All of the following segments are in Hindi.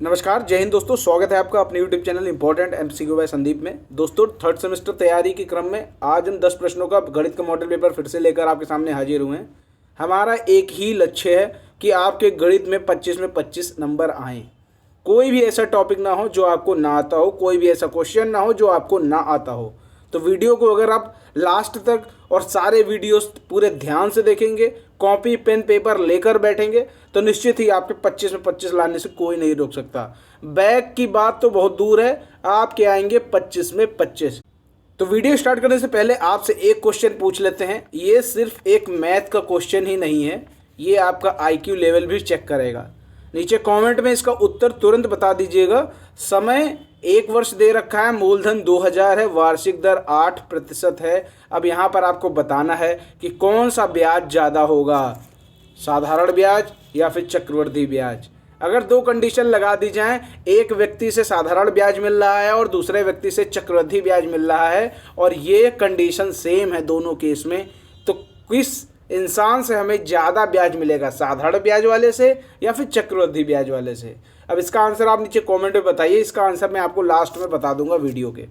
नमस्कार, जय हिंद दोस्तों। स्वागत है आपका अपने YouTube channel important MCQ by Sandeep में। दोस्तों, थर्ड सेमेस्टर तैयारी के क्रम में आज हम 10 प्रश्नों का गणित का मॉडल पेपर फिर से लेकर आपके सामने हाजिर हुए हैं। हमारा एक ही लक्ष्य है कि आपके गणित में 25 में 25 नंबर आएँ। कोई भी ऐसा टॉपिक ना हो जो आपको ना आता हो, कोई भी ऐसा क्वेश्चन ना हो जो आपको ना आता हो। तो वीडियो को अगर आप लास्ट तक और सारे वीडियोस पूरे ध्यान से देखेंगे, कॉपी पेन पेपर लेकर बैठेंगे, तो निश्चित ही आपके 25 में 25 लाने से कोई नहीं रोक सकता। बैक की बात तो बहुत दूर है, आपके आएंगे 25 में 25। तो वीडियो स्टार्ट करने से पहले आपसे एक क्वेश्चन पूछ लेते हैं। ये सिर्फ एक मैथ का क्वेश्चन ही नहीं है, ये आपका IQ लेवल भी चेक करेगा। नीचे कमेंट में इसका उत्तर तुरंत बता दीजिएगा। समय 1 वर्ष दे रखा है, मूलधन 2000 है, वार्षिक दर 8% है। अब यहाँ पर आपको बताना है कि कौन सा ब्याज ज़्यादा होगा, साधारण ब्याज या फिर चक्रवृद्धि ब्याज। अगर दो कंडीशन लगा दी जाएं, एक व्यक्ति से साधारण ब्याज मिल रहा है और दूसरे व्यक्ति से चक्रवृद्धि ब्याज मिल रहा है और ये कंडीशन सेम है दोनों केस में, तो किस इंसान से हमें ज़्यादा ब्याज मिलेगा, साधारण ब्याज वाले से या फिर चक्रवृद्धि ब्याज वाले से? अब इसका आंसर आप नीचे कमेंट में बताइए। इसका आंसर मैं आपको लास्ट में बता दूंगा वीडियो के।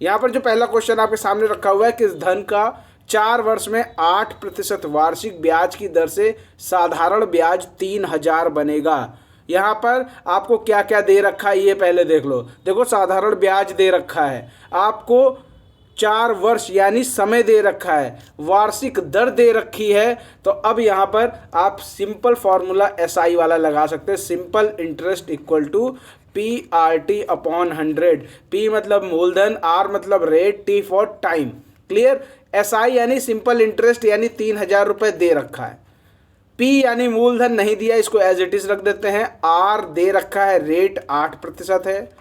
यहाँ पर जो पहला क्वेश्चन आपके सामने रखा हुआ है, किस धन का 4 वर्ष में 8% वार्षिक ब्याज की दर से साधारण ब्याज 3000 बनेगा। यहाँ पर आपको क्या क्या दे रखा है ये पहले देख लो। देखो, साधारण ब्याज दे रखा है, आपको 4 वर्ष यानी समय दे रखा है, वार्षिक दर दे रखी है। तो अब यहाँ पर आप सिंपल फॉर्मूला SI वाला लगा सकते हैं, simple interest equal to PRT upon 100। P मतलब मूलधन, R मतलब rate, T for time. Clear? SI यानी सिंपल इंटरेस्ट यानी 3000 रुपये दे रखा है। P यानी मूलधन नहीं दिया, इसको एज इट इज रख देते हैं। R दे रखा है, रेट 8% है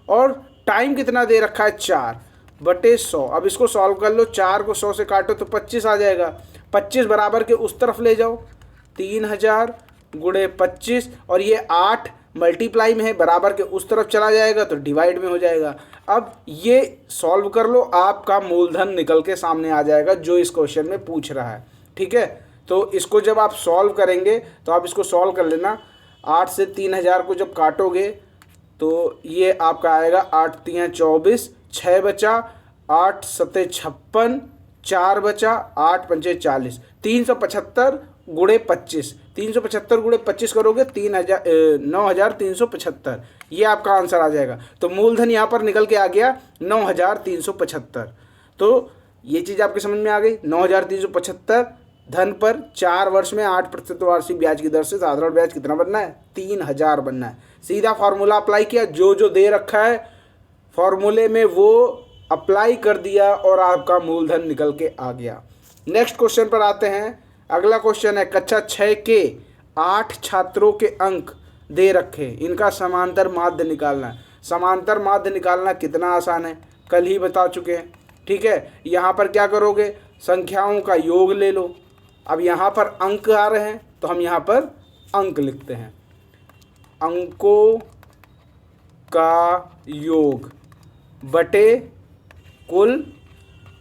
और टाइम कितना दे रखा है, 4/100। अब इसको सॉल्व कर लो, 4 को 100 से काटो तो 25 आ जाएगा। 25 बराबर के उस तरफ ले जाओ, 3000 गुणे 25 और ये 8 मल्टीप्लाई में है, बराबर के उस तरफ चला जाएगा तो डिवाइड में हो जाएगा। अब ये सॉल्व कर लो, आपका मूलधन निकल के सामने आ जाएगा जो इस क्वेश्चन में पूछ रहा है। ठीक है, तो इसको जब आप सॉल्व करेंगे तो आप इसको सॉल्व कर लेना। 8 से 3000 को जब काटोगे तो ये आपका आएगा 8 3 24, 6 बचा, 8 7 56, 4 बचा, 8 5 40, 375 गुणे 25। 375 गुणे 25 करोगे 9375, ये आपका आंसर आ जाएगा। तो मूलधन यहाँ पर निकल के आ गया 9375। तो ये चीज़ आपके समझ में आ गई। 9375 धन पर 4 वर्ष में 8% वार्षिक ब्याज की दर से साधारण ब्याज कितना बनना है, 3000 बनना है। सीधा फार्मूला अप्लाई किया, जो जो दे रखा है फॉर्मूले में वो अप्लाई कर दिया और आपका मूलधन निकल के आ गया। नेक्स्ट क्वेश्चन पर आते हैं। अगला क्वेश्चन है, कक्षा 6 के 8 छात्रों के अंक दे रखे, इनका समांतर माध्य निकालना है। समांतर माध्य निकालना कितना आसान है, कल ही बता चुके हैं। ठीक है, यहाँ पर क्या करोगे, संख्याओं का योग ले लो। अब यहाँ पर अंक आ रहे हैं तो हम यहाँ पर अंक लिखते हैं, अंकों का योग बटे कुल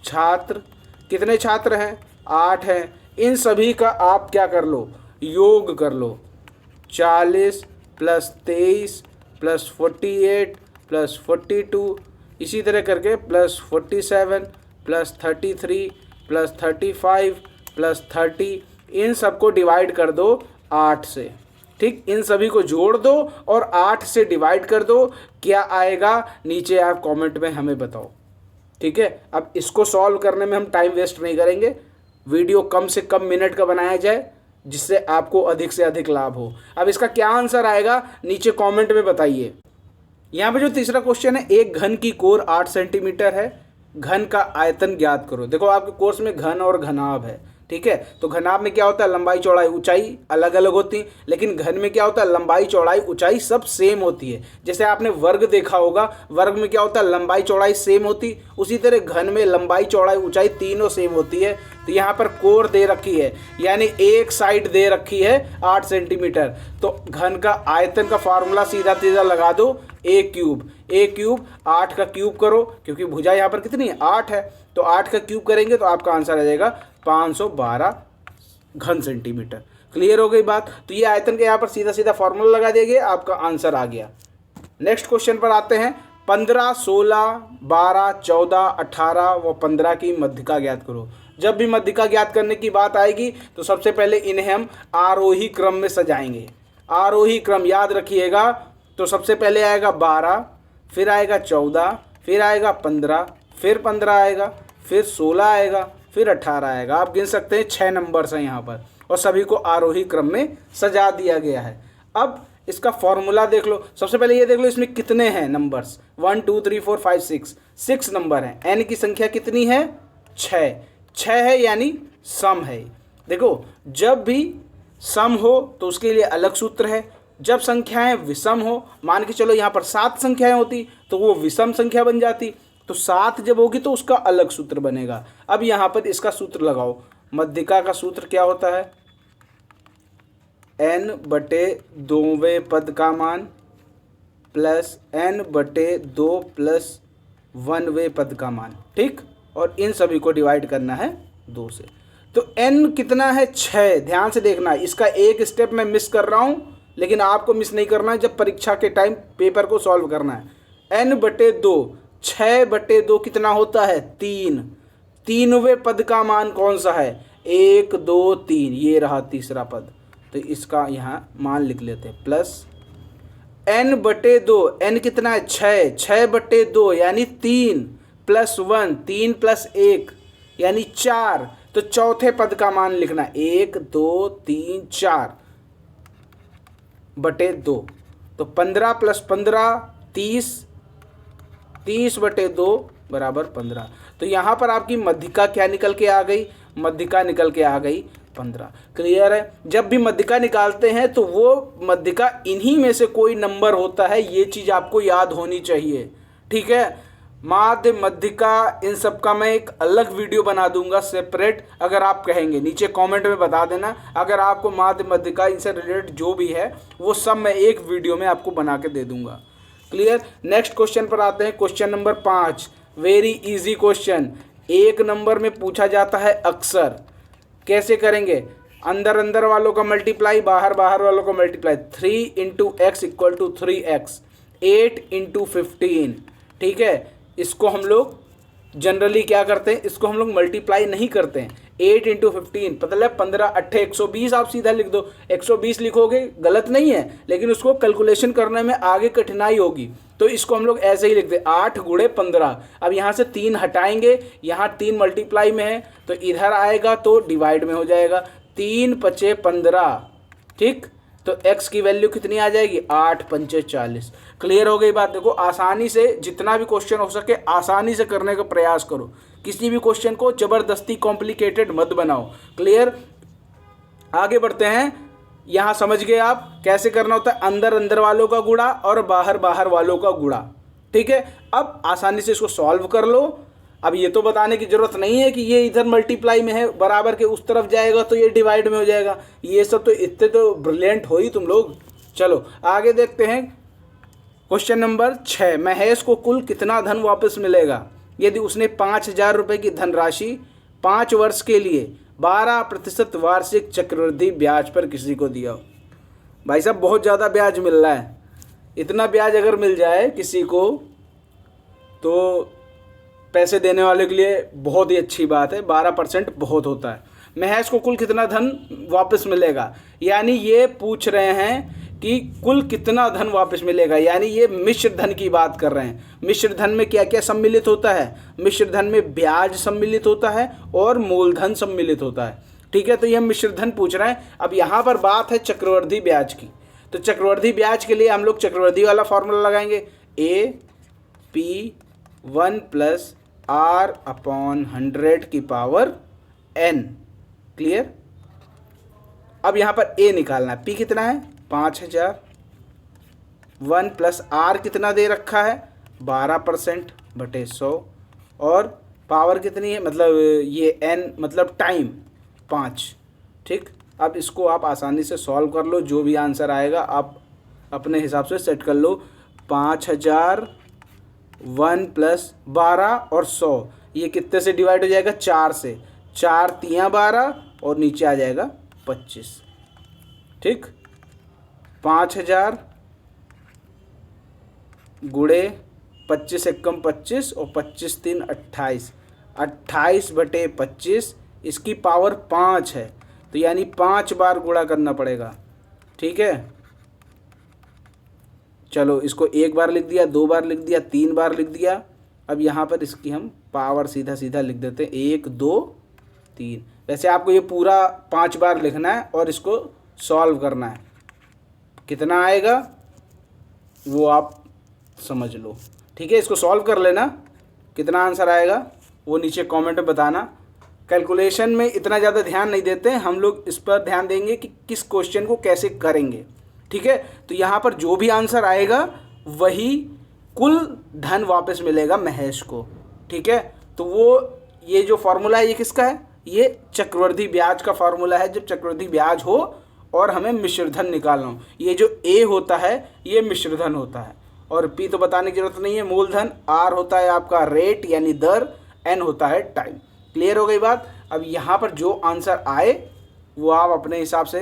छात्र। कितने छात्र हैं, 8 हैं। इन सभी का आप क्या कर लो, योग कर लो। 40 + 23 + 48 + 42, इसी तरह करके +47 + 33 + 35 + 30, इन सबको डिवाइड कर दो 8 से। ठीक, इन सभी को जोड़ दो और 8 से डिवाइड कर दो। क्या आएगा नीचे आप कमेंट में हमें बताओ। ठीक है, अब इसको सॉल्व करने में हम टाइम वेस्ट नहीं करेंगे। वीडियो कम से कम मिनट का बनाया जाए जिससे आपको अधिक से अधिक लाभ हो। अब इसका क्या आंसर आएगा नीचे कमेंट में बताइए। यहाँ पे जो तीसरा क्वेश्चन है, एक घन की कोर 8 सेंटीमीटर है, घन का आयतन ज्ञात करो। देखो, आपके कोर्स में घन और घनाभ है। ठीक है, तो घनाभ में क्या होता है, लंबाई चौड़ाई ऊंचाई अलग अलग होती है, लेकिन घन में क्या होता है, लंबाई चौड़ाई ऊंचाई सब सेम होती है। जैसे आपने वर्ग देखा होगा, वर्ग में क्या होता है, लंबाई चौड़ाई सेम होती, उसी तरह घन में लंबाई चौड़ाई ऊंचाई तीनों सेम होती है। तो यहाँ पर कोर दे रखी है यानी एक साइड दे रखी है 8 सेंटीमीटर, तो घन का आयतन का फार्मूला सीधा सीधा लगा दो, a क्यूब। 8 का क्यूब करो, क्योंकि भुजा यहाँ पर कितनी है, 8 है, तो 8 का क्यूब करेंगे तो आपका आंसर आ जाएगा 512 घन सेंटीमीटर। क्लियर हो गई बात। तो ये आयतन के यहाँ पर सीधा सीधा फॉर्मूला लगा देंगे, आपका आंसर आ गया। नेक्स्ट क्वेश्चन पर आते हैं। 15, 16, 12, 14, 18 व 15 की मध्यिका ज्ञात करो। जब भी मध्यिका ज्ञात करने की बात आएगी तो सबसे पहले इन्हें हम आरोही क्रम में सजाएंगे। आरोही क्रम याद रखिएगा। तो सबसे पहले आएगा 12, फिर आएगा 14, फिर आएगा 15, फिर 15 आएगा, फिर 16 आएगा, फिर 18 आएगा। आप गिन सकते हैं 6 नंबर्स हैं यहाँ पर और सभी को आरोही क्रम में सजा दिया गया है। अब इसका फॉर्मूला देख लो। सबसे पहले ये देख लो इसमें कितने हैं नंबर्स। 1 2 3 4 5 6 नंबर हैं। एन की संख्या कितनी है? 6 है, यानी सम है। देखो जब भी सम हो तो उसके लिए अलग सूत्र है। जब संख्याएं विषम हो, मान के चलो यहाँ पर 7 संख्याएं होती तो वो विषम संख्या बन जाती, तो 7 जब होगी तो उसका अलग सूत्र बनेगा। अब यहाँ पर इसका सूत्र लगाओ। मध्यिका का सूत्र क्या होता है? n/2वें पद का मान प्लस n/2 प्लस 1वें पद का मान, ठीक। और इन सभी को डिवाइड करना है 2 से। तो n कितना है? 6। ध्यान से देखना, इसका एक स्टेप मैं मिस कर रहा हूँ, लेकिन आपको मिस नहीं करना है जब परीक्षा के टाइम पेपर को सॉल्व करना है। n/2, 6/2 कितना होता है? 3। 3वें पद का मान कौन सा है? 1 2 3, ये रहा तीसरा पद। तो इसका यहाँ मान लिख लेते हैं प्लस n/2। n कितना है? 6/2 यानी 3 प्लस 1, 3 प्लस 1 यानी 4। तो चौथे पद का मान लिखना 1 2 3 4/2। तो 15 प्लस 15 30, 30/2 बराबर 15। तो यहाँ पर आपकी मध्यिका क्या निकल के आ गई? मध्यिका निकल के आ गई 15। क्लियर है? जब भी मध्यिका निकालते हैं तो वो मध्यिका इन्हीं में से कोई नंबर होता है, ये चीज़ आपको याद होनी चाहिए, ठीक है। माध्य, मध्यिका, इन सब का मैं एक अलग वीडियो बना दूंगा सेपरेट। अगर आप कहेंगे नीचे कमेंट में बता देना, अगर आपको माध्य, मध्यिका इनसे रिलेटेड जो भी है वो सब मैं एक वीडियो में आपको बना के दे दूंगा। क्लियर? नेक्स्ट क्वेश्चन पर आते हैं। Question number 5, very easy question. 1 number में पूछा जाता है अक्सर। कैसे करेंगे? अंदर अंदर वालों का मल्टीप्लाई, बाहर बाहर वालों का मल्टीप्लाई। 3 × x = 3x, 8 × 15, ठीक है। इसको हम लोग जनरली क्या करते हैं? इसको हम लोग मल्टीप्लाई नहीं करते हैं। 8 × 15 मतलब 15 8 120। आप सीधा लिख दो। 120 लिखोगे गलत नहीं है, लेकिन उसको कैलकुलेशन करने में आगे कठिनाई होगी, तो इसको हम लोग ऐसे ही लिख दे 8 × 15। अब यहाँ से 3 हटाएंगे, यहाँ 3 मल्टीप्लाई में है तो इधर आएगा तो डिवाइड में हो जाएगा। 3 × 5 = 15, ठीक। तो x की वैल्यू कितनी आ जाएगी? 8 × 5 = 40। क्लियर हो गई बात। देखो आसानी से जितना भी क्वेश्चन हो सके आसानी से करने का प्रयास करो। किसी भी क्वेश्चन को ज़बरदस्ती कॉम्प्लिकेटेड मत बनाओ। क्लियर? आगे बढ़ते हैं। यहाँ समझ गए आप कैसे करना होता है? अंदर अंदर वालों का गुणा और बाहर बाहर वालों का गुणा, ठीक है। अब आसानी से इसको सॉल्व कर लो। अब ये तो बताने की ज़रूरत नहीं है कि ये इधर मल्टीप्लाई में है, बराबर के उस तरफ जाएगा तो ये डिवाइड में हो जाएगा। ये सब तो इतने तो ब्रिलियंट हो ही तुम लोग। चलो आगे देखते हैं। क्वेश्चन नंबर 6, महेश को कुल कितना धन वापस मिलेगा यदि उसने 5,000 रुपये की धनराशि 5 वर्ष के लिए 12% वार्षिक चक्रवृद्धि ब्याज पर किसी को दिया हो? भाई साहब बहुत ज़्यादा ब्याज मिल रहा है। इतना ब्याज अगर मिल जाए किसी को तो पैसे देने वाले के लिए बहुत ही अच्छी बात है। 12% बहुत होता है। महेश को कुल कितना धन वापस मिलेगा, यानी ये पूछ रहे हैं कि कुल कितना धन वापस मिलेगा, यानी ये मिश्र धन की बात कर रहे हैं। मिश्र धन में क्या क्या सम्मिलित होता है? मिश्र धन में ब्याज सम्मिलित होता है और मूलधन सम्मिलित होता है, ठीक है। तो ये मिश्र धन पूछ रहे हैं। अब यहाँ पर बात है चक्रवृद्धि ब्याज की, तो चक्रवृद्धि ब्याज के लिए हम लोग चक्रवृद्धि वाला फॉर्मूला लगाएंगे। AP1 + R/100n। क्लियर? अब यहाँ पर A निकालना है। P कितना है? 5,000। 1 + R कितना दे रखा है? 12%/100। और पावर कितनी है? मतलब ये n मतलब टाइम 5, ठीक। अब इसको आप आसानी से सॉल्व कर लो। जो भी आंसर आएगा आप अपने हिसाब से सेट कर लो। 5,000, 1 + 12 और 100, ये कितने से डिवाइड हो जाएगा? 4 से। 4 × 3 = 12 और नीचे आ जाएगा 25। ठीक। 5000 गुणे 25 एकम 25 और 25 3 28, 28/25, इसकी पावर 5 है, तो यानी 5 बार गुणा करना पड़ेगा। ठीक है, चलो इसको 1 बार लिख दिया, 2 बार लिख दिया, 3 बार लिख दिया। अब यहाँ पर इसकी हम पावर सीधा सीधा लिख देते हैं, 1 2 3। वैसे आपको ये पूरा 5 बार लिखना है और इसको सॉल्व करना है। कितना आएगा वो आप समझ लो। ठीक है, इसको सॉल्व कर लेना, कितना आंसर आएगा वो नीचे कमेंट में बताना। कैलकुलेशन में इतना ज़्यादा ध्यान नहीं देते हैं हम लोग, इस पर ध्यान देंगे कि किस क्वेश्चन को कैसे करेंगे। ठीक है, तो यहाँ पर जो भी आंसर आएगा वही कुल धन वापस मिलेगा महेश को। ठीक है, तो वो ये जो फॉर्मूला है ये किसका है, ये चक्रवृद्धि ब्याज का फॉर्मूला है। जब चक्रवृद्धि ब्याज हो और हमें मिश्रधन निकालना हो, ये जो ए होता है ये मिश्रधन होता है, और पी तो बताने की जरूरत नहीं है, मूलधन, आर होता है आपका रेट यानी दर, एन होता है टाइम। क्लियर हो गई बात। अब यहाँ पर जो आंसर आए वो आप अपने हिसाब से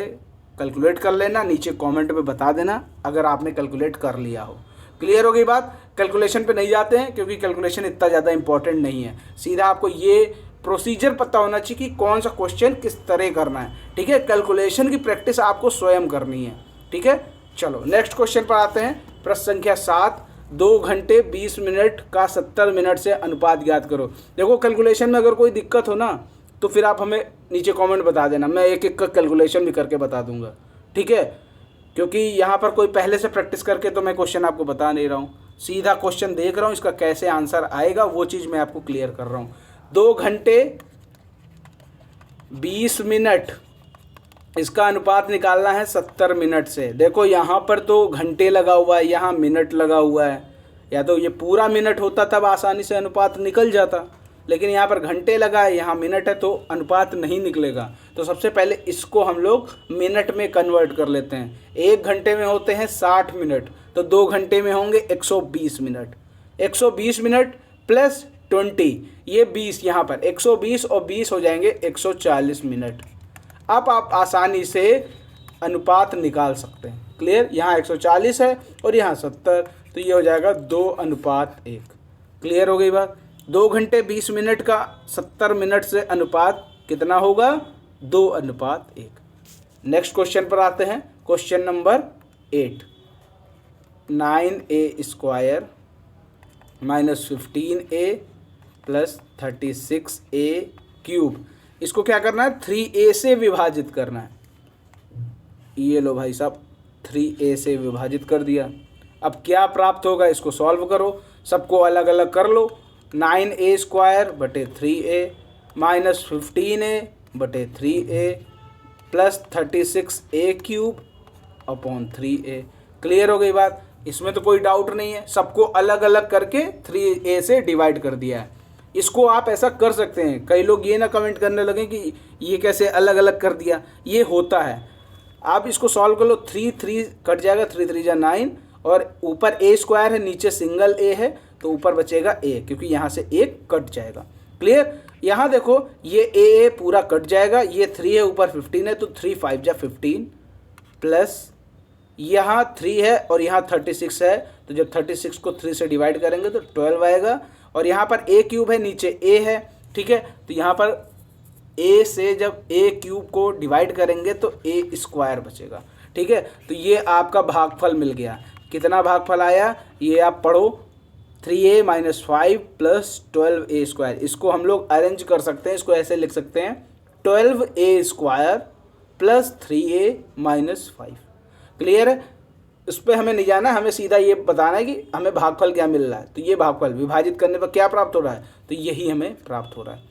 कैलकुलेट कर लेना, नीचे कमेंट में बता देना अगर आपने कैलकुलेट कर लिया हो। क्लियर हो गई बात। कैलकुलेशन पे नहीं जाते हैं क्योंकि कैलकुलेशन इतना ज़्यादा इंपॉर्टेंट नहीं है, सीधा आपको ये प्रोसीजर पता होना चाहिए कि कौन सा क्वेश्चन किस तरह करना है। ठीक है, कैलकुलेशन की प्रैक्टिस आपको स्वयं करनी है। ठीक है, चलो नेक्स्ट क्वेश्चन पर आते हैं। प्रश्न संख्या 7, 2 घंटे 20 मिनट का 70 मिनट से अनुपात ज्ञात करो। देखो कैलकुलेशन में अगर कोई दिक्कत हो ना तो फिर आप हमें नीचे कमेंट बता देना, मैं एक एक का कैलकुलेशन भी करके बता दूंगा। ठीक है, क्योंकि यहाँ पर कोई पहले से प्रैक्टिस करके तो मैं क्वेश्चन आपको बता नहीं रहा हूँ, सीधा क्वेश्चन देख रहा हूँ, इसका कैसे आंसर आएगा वो चीज़ मैं आपको क्लियर कर रहा हूँ। 2 घंटे 20 मिनट, इसका अनुपात निकालना है 70 मिनट से। देखो यहाँ पर तो घंटे लगा हुआ है, यहाँ मिनट लगा हुआ है, या तो ये पूरा मिनट होता तब आसानी से अनुपात निकल जाता, लेकिन यहाँ पर घंटे लगा है, यहाँ मिनट है, तो अनुपात नहीं निकलेगा। तो सबसे पहले इसको हम लोग मिनट में कन्वर्ट कर लेते हैं। 1 घंटे में होते हैं 60 मिनट, तो 2 घंटे में होंगे 120 मिनट। 120 मिनट प्लस 20, ये 20, यहाँ पर 120 और 20 हो जाएंगे 140 मिनट। अब आप आसानी से अनुपात निकाल सकते हैं। क्लियर, यहाँ 140 है और यहाँ 70, तो ये हो जाएगा 2:1। क्लियर हो गई बात। 2 घंटे 20 मिनट का 70 मिनट से अनुपात कितना होगा, 2:1। नेक्स्ट क्वेश्चन पर आते हैं, question number 8। 9a² - 15a + 36a³, इसको क्या करना है, 3a से विभाजित करना है। ये लो भाई साहब, 3a से विभाजित कर दिया। अब क्या प्राप्त होगा, इसको सॉल्व करो, सबको अलग अलग कर लो। 9a² / 3a - 15a / 3a + 36a³ / 3a। Clear हो गई बात, इसमें तो कोई डाउट नहीं है, सबको अलग अलग करके 3a से डिवाइड कर दिया है। इसको आप ऐसा कर सकते हैं, कई लोग ये ना कमेंट करने लगे कि ये कैसे अलग अलग कर दिया, ये होता है। आप इसको सॉल्व कर लो, 3 कट जाएगा, 3 3 जा 9, और ऊपर a² है, नीचे सिंगल a है, तो ऊपर बचेगा a, क्योंकि यहाँ से एक कट जाएगा। क्लियर, यहाँ देखो ये a पूरा कट जाएगा, ये 3 है, ऊपर 15 है, तो 3 5 जा 15 प्लस यहाँ 3 है और यहाँ 36 है, तो जब 36 को 3 से डिवाइड करेंगे तो 12 आएगा, और यहाँ पर a³ है, नीचे a है। ठीक है, तो यहाँ पर a से जब a³ को डिवाइड करेंगे तो a² बचेगा। ठीक है, तो ये आपका भागफल मिल गया। कितना भागफल आया ये आप पढ़ो, 3a - 5 + 12a²। इसको हम लोग अरेंज कर सकते हैं, इसको ऐसे लिख सकते हैं, 12a² + 3a - 5। क्लियर है, इस पर हमें नहीं जाना, हमें सीधा ये बताना है कि हमें भागफल क्या मिल रहा है। तो ये भागफल विभाजित करने पर क्या प्राप्त हो रहा है, तो यही हमें प्राप्त हो रहा है।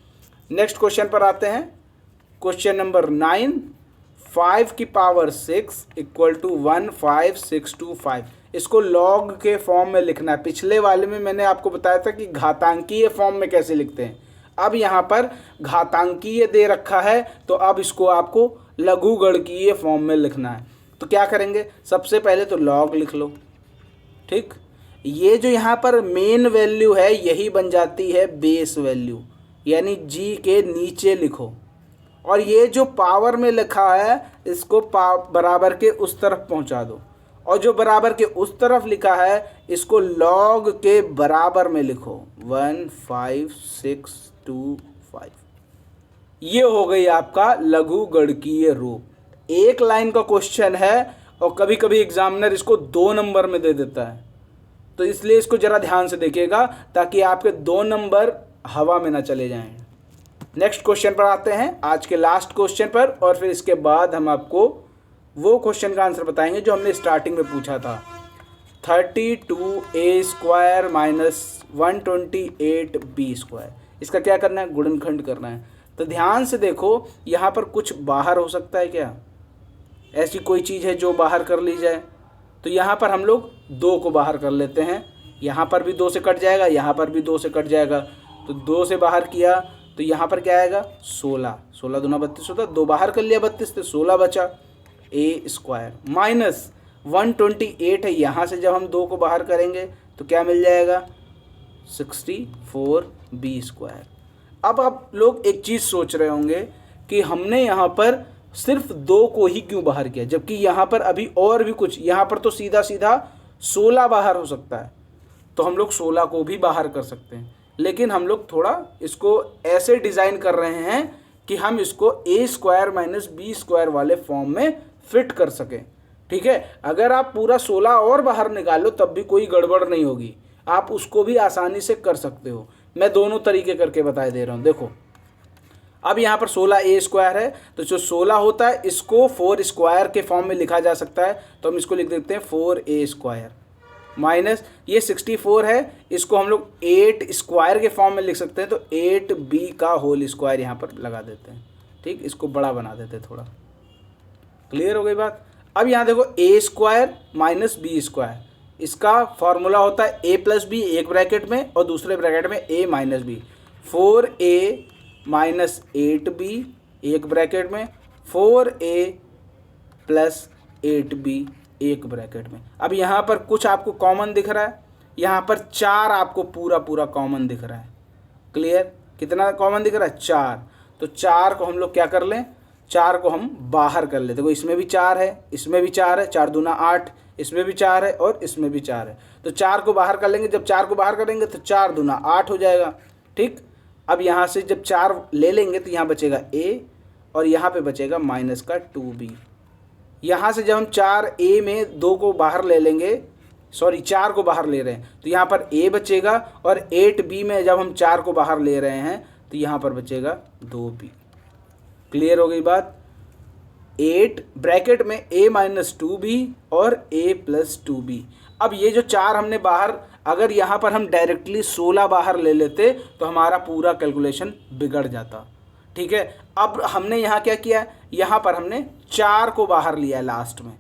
नेक्स्ट क्वेश्चन पर आते हैं, क्वेश्चन नंबर 9। 5 की पावर 6 = 15625। इसको लॉग के फॉर्म में लिखना है। पिछले वाले में मैंने आपको बताया था कि घातांकीय फॉर्म में कैसे लिखते हैं, अब यहाँ पर घातांकीय दे रखा है, तो अब इसको आपको लघुगणकीय फॉर्म में लिखना है। तो क्या करेंगे, सबसे पहले तो लॉग लिख लो। ठीक, ये जो यहाँ पर मेन वैल्यू है यही बन जाती है बेस वैल्यू, यानी g के नीचे लिखो। और ये जो पावर में लिखा है इसको बराबर के उस तरफ पहुंचा दो, और जो बराबर के उस तरफ लिखा है इसको लॉग के बराबर में लिखो 15625। ये हो गई आपका लघु गणकीय रूप। एक लाइन का क्वेश्चन है और कभी कभी एग्जामिनर इसको 2 नंबर में दे देता है, तो इसलिए इसको जरा ध्यान से देखिएगा ताकि आपके 2 नंबर हवा में ना चले जाएं। नेक्स्ट क्वेश्चन पर आते हैं, आज के लास्ट क्वेश्चन पर, और फिर इसके बाद हम आपको वो क्वेश्चन का आंसर बताएंगे जो हमने स्टार्टिंग में पूछा था। 32a² माइनस 128b², इसका क्या करना है, गुणनखंड करना है। तो ध्यान से देखो, यहाँ पर कुछ बाहर हो सकता है क्या, ऐसी कोई चीज़ है जो बाहर कर ली जाए, तो यहाँ पर हम लोग 2 को बाहर कर लेते हैं। यहाँ पर भी 2 से कट जाएगा, यहाँ पर भी 2 से कट जाएगा, तो 2 से बाहर किया तो यहाँ पर क्या आएगा 16, 16 दूना 32 होता है, 2 बाहर कर लिया 32 तो 16 बचा a² माइनस 128 है, यहाँ से जब हम 2 को बाहर करेंगे तो क्या मिल जाएगा 64b²। अब आप लोग एक चीज़ सोच रहे होंगे कि हमने यहाँ पर सिर्फ 2 को ही क्यों बाहर किया, जबकि यहाँ पर अभी और भी कुछ, यहाँ पर तो सीधा सीधा 16 बाहर हो सकता है, तो हम लोग 16 को भी बाहर कर सकते हैं, लेकिन हम लोग थोड़ा इसको ऐसे डिज़ाइन कर रहे हैं कि हम इसको a² माइनस b² वाले फॉर्म में फिट कर सकें। ठीक है, अगर आप पूरा 16 और बाहर निकाल लो तब भी कोई गड़बड़ नहीं होगी, आप उसको भी आसानी से कर सकते हो। मैं दोनों तरीके करके बता दे रहा हूँ। देखो, अब यहाँ पर 16a² है, तो जो 16 होता है इसको 4² के फॉर्म में लिखा जा सकता है, तो हम इसको लिख देते हैं 4a² माइनस ये 64 है, इसको हम लोग 8² के फॉर्म में लिख सकते हैं, तो 8b² यहाँ पर लगा देते हैं। ठीक, इसको बड़ा बना देते हैं थोड़ा। क्लियर हो गई बात। अब यहाँ देखो a² माइनस b², इसका फॉर्मूला होता है a प्लस बी एक ब्रैकेट में और दूसरे ब्रैकेट में a minus B, 4a minus 8b एक ब्रैकेट में, 4a प्लस 8b एक ब्रैकेट में। अब यहाँ पर कुछ आपको कॉमन दिख रहा है, यहाँ पर 4 आपको पूरा पूरा कॉमन दिख रहा है। क्लियर, कितना कॉमन दिख रहा है 4, तो 4 को हम लोग क्या कर लें, 4 को हम बाहर कर लेते। देखो इसमें भी 4 है, इसमें भी 4 है, 4 दूना 8, इसमें भी 4 है और इसमें भी 4 है, तो 4 को बाहर कर लेंगे। जब 4 को बाहर करेंगे तो 4 दूना 8 हो जाएगा। ठीक, अब यहाँ से जब 4 ले लेंगे तो यहाँ बचेगा a और यहाँ पे बचेगा माइनस का 2b। यहाँ से जब हम 4a में 2 को बाहर ले लेंगे, सॉरी 4 को बाहर ले रहे हैं, तो यहाँ पर a बचेगा, और 8b में जब हम 4 को बाहर ले रहे हैं तो यहाँ पर बचेगा 2b। क्लियर हो गई बात। 8 ब्रैकेट में a माइनस 2b और a प्लस 2b। अब ये जो 4 हमने बाहर, अगर यहाँ पर हम डायरेक्टली 16 बाहर ले लेते तो हमारा पूरा कैलकुलेशन बिगड़ जाता। ठीक है, अब हमने यहाँ क्या किया, यहाँ पर हमने 4 को बाहर लिया है लास्ट में,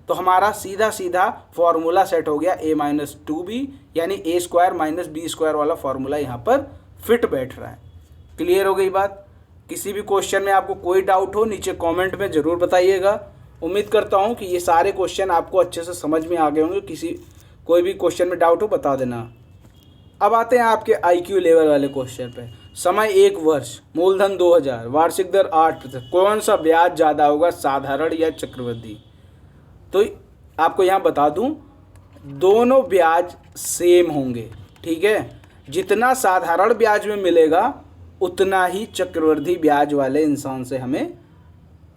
तो हमारा सीधा सीधा फॉर्मूला सेट हो गया a माइनस 2b, यानी a² माइनस b² वाला फॉर्मूला यहाँ पर फिट बैठ रहा है। क्लियर हो गई बात। किसी भी क्वेश्चन में आपको कोई डाउट हो नीचे कमेंट में ज़रूर बताइएगा। उम्मीद करता हूँ कि ये सारे क्वेश्चन आपको अच्छे से समझ में आ गए होंगे। कोई भी क्वेश्चन में डाउट हो बता देना। अब आते हैं आपके IQ लेवल वाले क्वेश्चन पे। समय 1 वर्ष, मूलधन 2000, वार्षिक दर 8%, कौन सा ब्याज ज़्यादा होगा, साधारण या चक्रवृद्धि। तो आपको यहाँ बता दूँ, दोनों ब्याज सेम होंगे। ठीक है, जितना साधारण ब्याज में मिलेगा उतना ही चक्रवृद्धि ब्याज वाले इंसान से हमें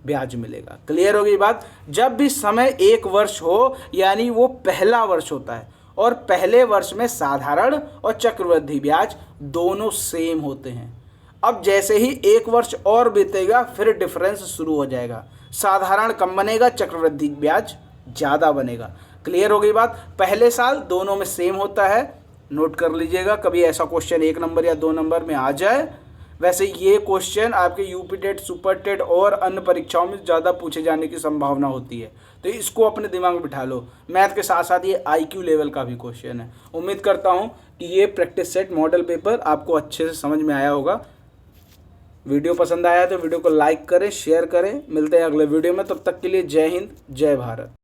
ब्याज मिलेगा। क्लियर हो गई बात। जब भी समय 1 वर्ष हो यानी वो पहला वर्ष होता है, और पहले वर्ष में साधारण और चक्रवृद्धि ब्याज दोनों सेम होते हैं। अब जैसे ही 1 वर्ष और बीतेगा फिर डिफरेंस शुरू हो जाएगा, साधारण कम बनेगा, चक्रवृद्धि ब्याज ज़्यादा बनेगा। क्लियर हो गई बात। पहले साल दोनों में सेम होता है, नोट कर लीजिएगा, कभी ऐसा क्वेश्चन 1 नंबर या 2 नंबर में आ जाए। वैसे ये क्वेश्चन आपके यूपी टेट, सुपर टेट और अन्य परीक्षाओं में ज़्यादा पूछे जाने की संभावना होती है, तो इसको अपने दिमाग में बिठा लो। मैथ के साथ साथ ये IQ लेवल का भी क्वेश्चन है। उम्मीद करता हूँ कि ये प्रैक्टिस सेट मॉडल पेपर आपको अच्छे से समझ में आया होगा। वीडियो पसंद आया तो वीडियो को लाइक करें, शेयर करें। मिलते हैं अगले वीडियो में, तब तक के लिए जय हिंद, जय भारत।